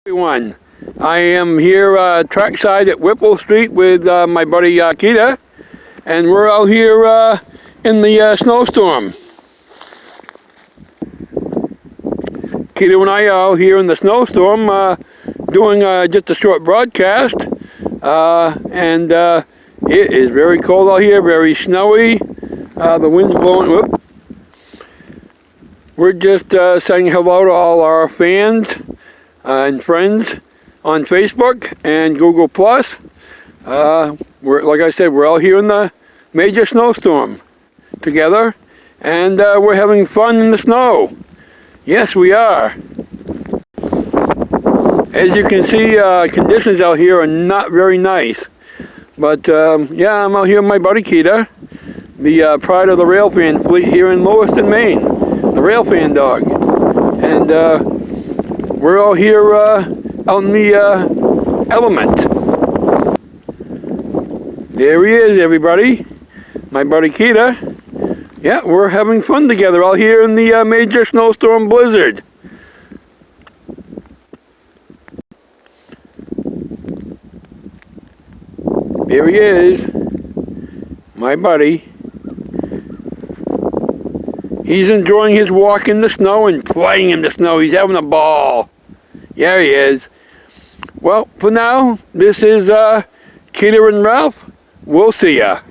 Everyone, I am here trackside at Whipple Street with my buddy Keita, and we're out here in the snowstorm. Keita and I are out here in the snowstorm doing just a short broadcast, and it is very cold out here, very snowy, the wind's blowing. Whoop. We're just saying hello to all our fans and friends on Facebook and Google+. Like I said, we're all here in the major snowstorm together, and we're having fun in the snow. Yes, we are. As you can see, conditions out here are not very nice. But yeah, I'm out here with my buddy Keita, the pride of the Railfan fleet here in Lewiston, Maine, the Railfan dog. And we're all here out in the element. There he is, everybody. My buddy Keita. Yeah, we're having fun together out here in the major snowstorm blizzard. There he is, my buddy. He's enjoying his walk in the snow and playing in the snow. He's having a ball. Yeah, he is. Well, for now, this is Keita and Ralph. We'll see ya.